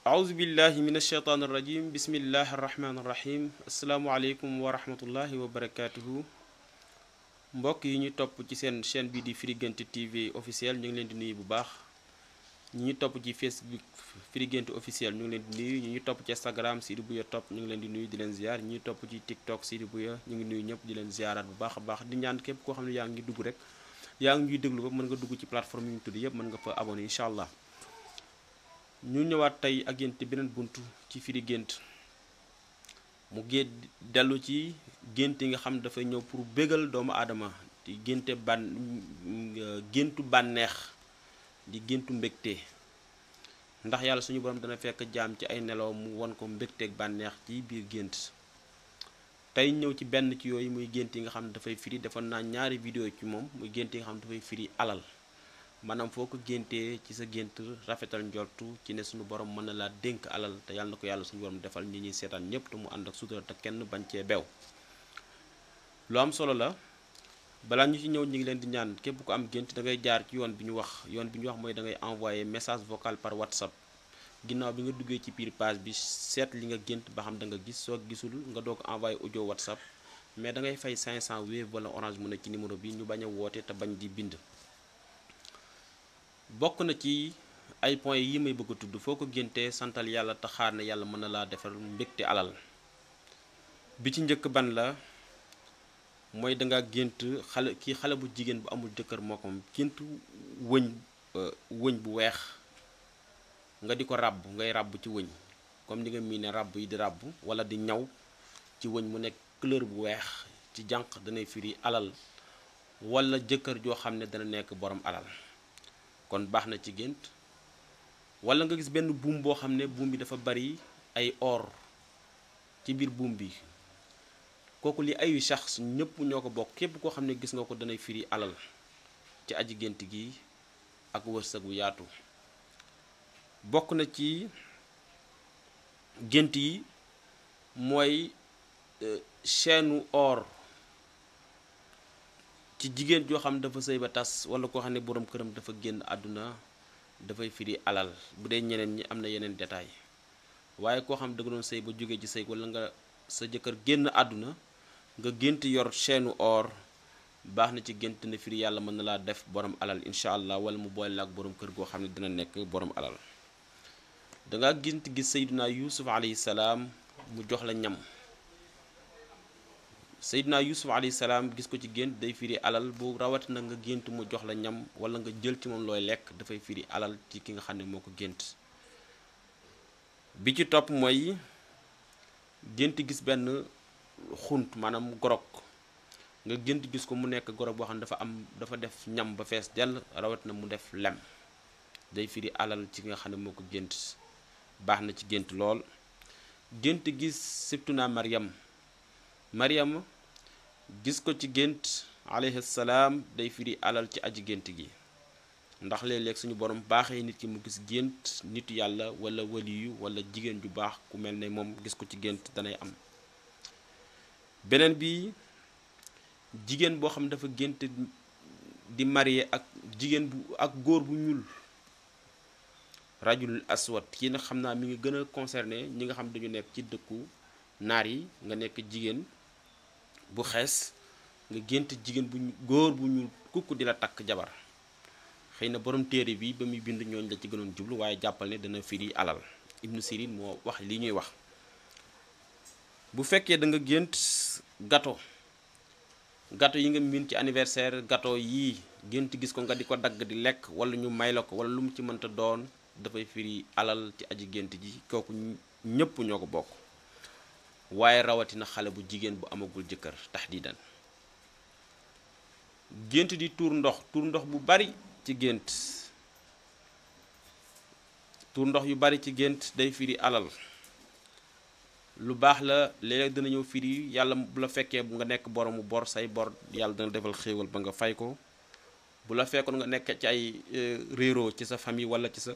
أعوذ بالله من الشيطان الرجيم بسم الله الرحمن الرحيم السلام عليكم ورحمة الله وبركاته mbokk yi ñu topp ci seen chaîne bi di Firi Guent TV officiel ñu ngi leen di nuyu bu baax ñi ñu topp ci Facebook Firi Guent officiel ñu ngi leen di nuyu ñi ñu topp ci Instagram Sidy Bouya Top ñu ngi leen di nuyu di leen ziar ñi ñu topp ci TikTok Sidy Bouya ñu ngi nuyu ñëpp di leen ziaraat bu baax a baax di ñaan képp koo xam ne yaa ngi dugg rek yaa ngi ñuy déglu ba mën nga dugg ci plateforme yi ñu tudd yëpp mën nga fa abonné incha allah ñu ñëwaat tey ak yéen ci beneen buntu ci Firi Guent mu géet dellu ci gént yi nga xam dafay ñëw pour bégal doomu aadama di géntu bànneex di géntu mbégte ndax yàlla suñu borom dana fekk jaam ci ay nelaw mu won ko mbégteeg bànneex ci biir gént tey ñëw ci benn ci yooyu muy gént yi nga xam ne dafay firi defoon naa ñaari vidéo ci moom muy gént yi nga xam ne dafay firi alal maanaam foo ko géntee ci sa gént rafetal njortu ci ne suñu borom mën na laa dénk alal te yàlla na ko yàlla suñu borom defal ñi ñuy seetaan ñëpp te mu ànd ak sutura te kenn bañ cee beew lu am solo la balaa ñu ci ñëw ñu ngi leen di ñaan képp ku am gént da ngay jaar ci yoon bi ñu wax mooy da ngay envoyer message vocal par WhatsApp ginnaaw bi nga duggee ci biir page bi seet li nga gént ba xam da nga gis soo gisul nga doog envoyer audio WhatsApp mais da ngay fay 500 Wave wala Orange Money ci numéro bi ñu bañ a woote te bañ di bind. bokk na ci ay points yi may bëgg a tudd foo ko géntee santal yàlla te xaar ne yàlla mën na laa defal mbégte alal bi ci njëkk ban la mooy danga gént xale bu jigéen bu amul jëkkër moo ko gént wëñ bu weex nga di ko ràbb ngay ràbb ci wëñ comme ni nga miine ràbb yi di ràbb wala di ñaw ci wëñ mu nekk couleur bu weex ci jànq danay firi alal wala jëkkër joo xam ne dana nekk borom alal kon baax na ci gént wala nga gis benn buum boo xam ne buum bi dafa bari ay or ci biir buum bi kooku li ayu sax ñëpp ñoo ko bokk képp koo xam ne gis nga ko danay firi alal ci aji gént gi ak wërsëg wu yaatu bokk na ci gént yi mooy chaîne or ci jigéen joo xam dafa sëy ba tas wala koo xam ne boroom këram dafa génn àdduna dafay firi alal bu dee ñeneen ñi am na yeneen détail waaye koo xam da nga doon sëy ba jógee ci sëy wala nga sa jëkkër génn àdduna nga gént yor chaîne or baax na ci gént na firi yàlla mën na laa def borom alal incha allah wala mu boole la ak borom kër goo xam ne dina nekk borom alal danga gént gis Seydina Yuusuf alayhi salaam mu jox la ñam Seydina Yuusuf alayhi salaam gis ko ci gént day firi alal bu rawatina nga gént mu jox la ñam wala nga jël ci moom looy lekk dafay firi alal ci ki nga xam ne moo ko gént bi ci topp mooy gént gis benn xunt maanaam gorog nga gént gis ko mu nekk gorog boo xam ne dafa def ñam ba fees dell rawatina mu def lem day firi alal ci ki nga xam ne moo ko gént baax na ci gént lool gént gis Sibtuna Maryam gis ko ci gént alayhi salaam day firi alal ci aji gént gi ndax léeg-léeg suñu borom baaxee nit ki mu gis gént nitu yàlla wala waliyu wala jigéen ju baax ku mel ne moom gis ko ci gént danay am beneen bi jigéen boo xam dafa gént di marié ak góor bu ñuul rajul aswad kii nag xam naa mi ngi gën a concerné ñi nga xam dañu nekk ci dëkku naar yi nga nekk jigéen bu xees nga gént góor bu ñuul kukk di la takk jabar xëy na borom téere bi ba muy bind ñooñ la ci gënoon jublu waaye jàppal ne dana firi alal Ibnu Sirin moo wax li ñuy wax bu fekkee da nga gént gâteau yi nga miin ci anniversaire gâteau yii gént gis ko nga di ko dagg di lekk wala ñu may la ko wala lu mu ci mënta doon dafay firi alal ci aji gént ji kooku ñëpp ñoo ko bokk waaye rawatina xale bu jigéen bu amagul jëkkër taxdiidan gént di tuur ndox bu bari ci gént tuur ndox yu bari ci gént day firi alal lu baax la léeg-léeg dina ñëw firi yàlla bu la fekkee bu nga nekk boromu bor say bor yàlla dana defal xéewal ba nga fay ko bu la fekkoon nga nekk ci ay réeroo ci sa famille wala ci sa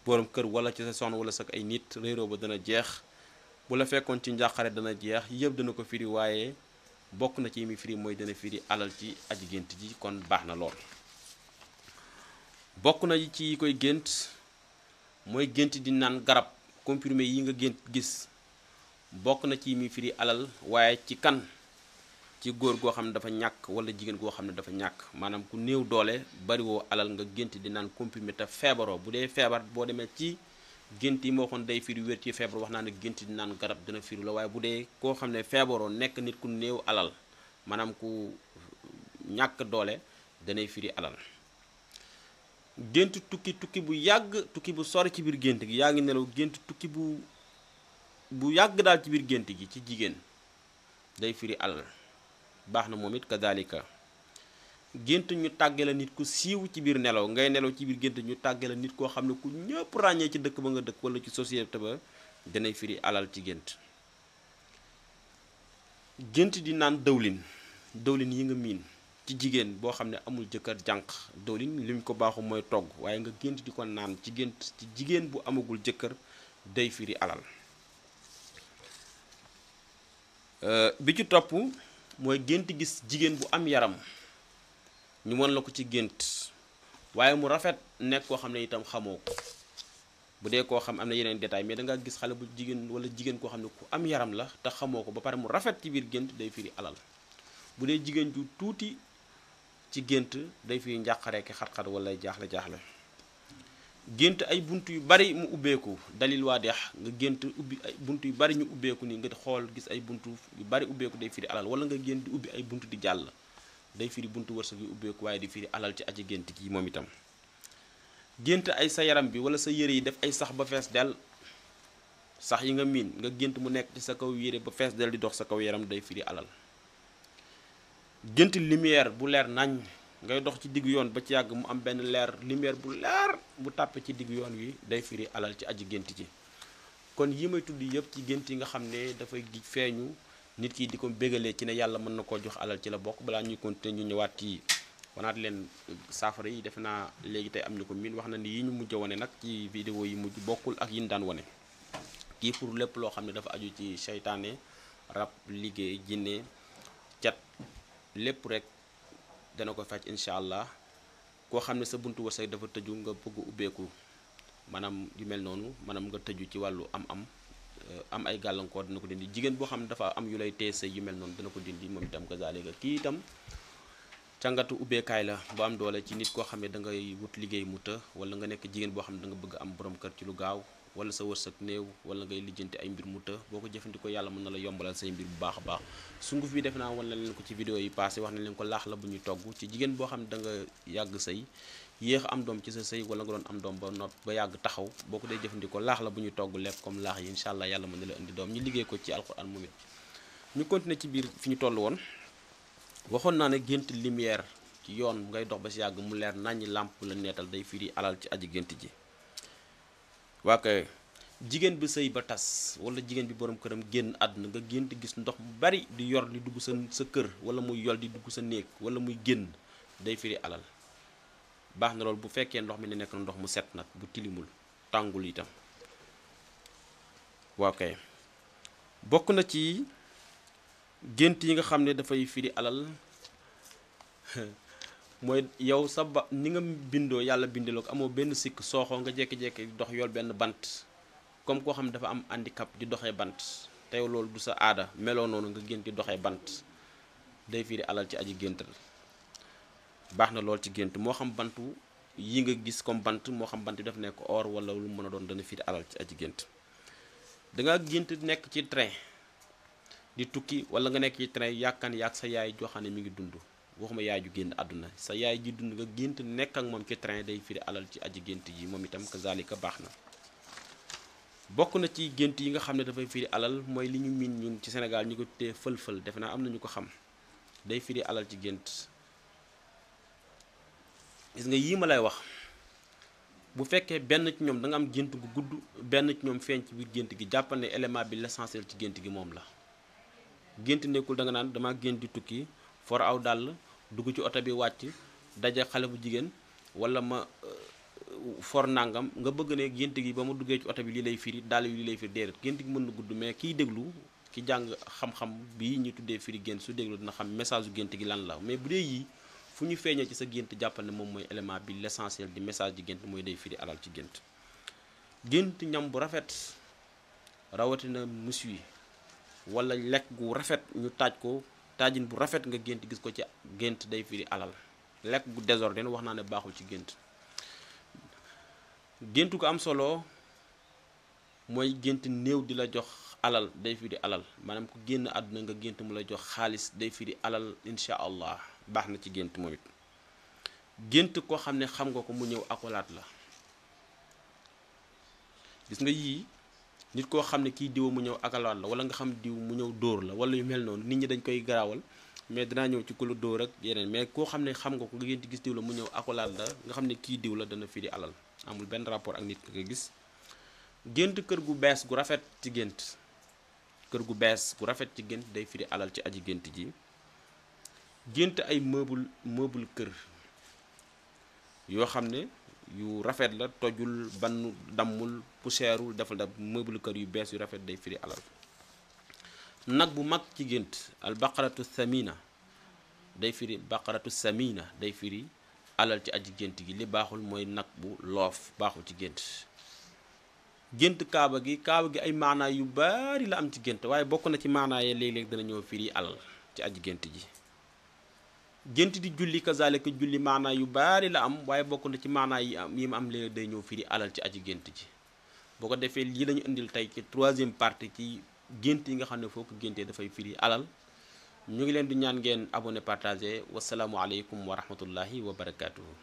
borom kër wala ci sa soxna wala sa ay nit réeroo ba dana jeex bu la fekkoon ci njàqare dana jeex yëpp dana ko firi waaye bokk na ci mi firi mooy dana firi alal ci aji gént ji kon baax na lool bokk na ci koy gént mooy gént di naan garab comprimé yi nga gént gis bokk na ci mi firi alal waaye ci kan ci góor goo xam ne dafa ñàkk wala jigéen goo xam ne dafa ñàkk maanaam ku néew doole bariwoo alal nga gént di naan comprimé te feebaroo bu dee feebar boo demee ci gént yi moo xoon day firi wér ci feebar wax naa ne gént di naan garab dina firi la waaye bu dee koo xam ne feebaroo nekk nit ku néew alal maanaam ku ñàkk doole danay firi alal. gént tukki bu yàgg tukki bu sori ci biir gént gi yaa ngi nelaw gént tukki bu yàgg daal ci biir gént gi ci jigéen day firi alal baax na moom it kadalika. gént ñu tàgge la nit ku siiw ci biir nelaw ngay nelaw ci biir gént ñu tàgge la nit koo xam ne ku ñëpp ràññee ci dëkk ba nga dëkk wala ci société ba danay firi alal ci gént. gént di naan dëwlin yi nga miin ci jigéen boo xam ne amul jëkkër jànq dëwlin lim ko baaxu mooy togg waaye nga gént di ko naan ci gént ci jigéen bu amagul jëkkër day firi alal. bi ci topp mooy gént gis jigéen bu am yaram ñu mën la ko ci gént waaye mu rafet nekk koo xam ne itam xamoo ko bu dee koo xam am na yeneen détail mais da nga gis xale bu jigéen wala jigéen koo xam ne ku am yaram la te xamoo ko ba pare mu rafet ci biir gént day firi alal. bu dee jigéen ju tuuti ci gént day firi njàqare ki xat-xat wala jaaxle. gént ay bunt yu bari mu ubbeeku dalil waa deex nga gént ubbi ay bunt yu bari ñu ubbeeku ni nga xool gis ay bunt yu bari ubbeeku day firi alal wala nga gént di ubbi ay bunt di jàll day firi buntu wërsëg yu ubbeeku waaye di firi alal ci aji gént gi moom itam. gént ay sa yaram bi wala sa yére yi def ay sax ba fees del sax yi nga miin nga gént mu nekk ci sa kaw yére ba fees del di dox sa kaw yaram day firi alal. gént lumière bu leer nañ ngay dox ci diggu yoon ba ci yàgg mu am benn lumière bu leer bu tàppe ci diggu yoon wi day firi alal ci aji gént ji. kon yi may tudd yëpp ci gént yi nga xam ne dafay feeñu nit ki di ko bégalee ci ne yàlla mën na koo jox alal ci la bokk. balaa ñuy continuer ñu ñëwaat ci wanaat leen saafara yi defe naa léegi tey am ñu ko miin wax na ni yi ñu mujj wane nag ci vidéo yi mujj bokkul ak yi ñu daan wane. kii pour lépp loo xam ne dafa aju ci seytaane rab liggéey jinne cat lépp rek dana ko faj incha allah. koo xam ne sa buntu wërsëg dafa tëju nga bëgg ubbeeku maanaam yu mel noonu maanaam nga tëju ci wàllu am ay gàllankoor dina ko dindi. jigéen boo xam ne dafa am yu lay tee sëy yu mel noonu dana ko dindi moom itam kazaalika. kii itam càngatu ubbeekaay la bu am doole ci nit koo xam ne da ngay wut liggéey mu të wala nga nekk jigéen boo xam ne da nga bëgg am borom kër ci lu gaaw wala sa wërsëg néew wala ngay lijjanti ay mbir mu të boo ko jëfandikoo yàlla mën na la yombalal say mbir bu baax a baax. sunguf bi def naa wan na leen ko ci vidéo yi passé wax na leen ko laax la bu ñuy togg ci jigéen boo xam ne da nga yàgg sëy yéex am doom ci sa sëy wala nga doon am doom ba not ba yàgg taxaw boo ko dee jëfandikoo laax la bu ñuy togg lekk comme laax yi incha allah yàlla mën na la indi doom ñu liggéey ko ci alxuraan moom it. ñu continuer ci biir fi ñu toll woon waxoon naa ne gént lumière ci yoon ngay dox ba si yàgg mu leer naññi làmp la neetal day firi alal ci aji gént ji. waa kay jigéen bi sëy ba tas wala jigéen bi borom këram génn àdduna nga gént gis ndox mu bari di yor di dugg sa kër wala muy yol di dugg sa néeg wala muy génn day firi alal. baax na loolu bu fekkee ndox mi ne nekk na ndox mu set nag bu tilimul tàngul itam. waaw kay bokk na ci gént yi nga xam ne dafay firi alal mooy yow sa ba ni nga bindoo yàlla bindiloo ko amoo benn sikk sooxoo nga jékki-jékki di dox yor benn bant comme koo xam ne dafa am handicap di doxee bant te yow loolu du sa aada meloo noonu nga gént di doxee bant day firi alal ci aji géntal. baax na lool ci gént moo xam bantu yi nga gis comme bant moo xam bant bi dafa nekk or wala lu mën a doon dana firi alal ci aji gént. danga gént nekk ci train di tukki wala nga nekk ci train yàkkaan yàgg sa yaay joo xam ne mi ngi dund waxuma yaay ju génn àdduna sa yaay ji dund nga gént nekk ak moom ci train day firi alal ci aji gént yi moom itam kazalika baax na. bokk na ci gént yi nga xam ne dafay firi alal mooy li ñu miin ñun ci Sénégal ñu ko tuddee fël-fël defe naa am na ñu ko xam day firi alal ci gént. gis nga yii ma lay wax bu fekkee benn ci ñoom da nga am gént gu gudd benn ci ñoom feeñ ci biir gént gi jàppal ne élément bi l'essentiel ci gént gi moom la. gént nekkul da nga naan dama gént di tukki for aw dàll dugg ci oto bi wàcc daje xale bu jigéen wala ma for nangam nga bëgg ne gént gi ba ma duggee ci oto bi lii lay firi dàll yi lii lay firi déedéet gént gi mën na gudd mais kiy déglu ki jàng xam-xam bii ñu tuddee firi gént su déglu dina xam message u gént gi lan la mais bu dee yii fu ñu feeñee ci sa gént jàppal ne moom mooy élément bi l'essentiel di message di gént mooy day firi alal ci gént. gént ñam bu rafet rawatina musui wala lekk gu rafet ñu taaj ko taajin bu rafet nga gént gis ko ci gént day firi alal. lekk gu désordre wax naa ne baaxul ci gént. gént ko am solo mooy gént néew di la jox alal day firi alal maanaam ku génn àdduna nga gént mu la jox xaalis day firi alal incha allah baax na ci gént moom it. gént koo xam ne xam nga ko mu ñëw akolaat la gis nga yii nit koo xam ne kii diw mu ñëw akolaat la wala nga xam diw mu ñëw dóor la wala yu mel noonu nit ñi dañ koy garaawal mais dinaa ñëw ci ku la dóor ak yeneen mais koo xam ne xam nga ko nga gént gis diw la mu ñëw akolaat la nga xam ne kii diw la dana firi alal amul benn rapport ak nit nga gis. gént kër gu bees gu rafet ci gént kër gu bees gu rafet ci gént day firi alal ci aji gént ji. gént ay meuble kër yoo xam ne yu rafet la tojul bann dammul poussièreul defal da meuble kër yu bees yu rafet day firi alal. nag bu mag ci gént al baqaratu samina day firi baqaratu samina day firi alal ci aji gént gi li baaxul mooy nag bu loof baaxul ci gént. gént kaaba gi ay maanaa yu bari la am ci gént waaye bokk na ci maanaa yi léeg-léeg dana ñëw firi alal ci aji gént ji. gént di julli kazalika julli maanaa yu bari la am waaye bokk na ci maanaa yi mu am léeg day ñëw firi alal ci aji gént ji. boo ko defee lii lañu indil tey ci 3e partie ci gént yi nga xam ne foo ko géntee dafay firi alal. ñu ngi leen di ñaan ngeen abonné partagé wasalaamualeykum wa rahmatullahi wa barakaatuhu.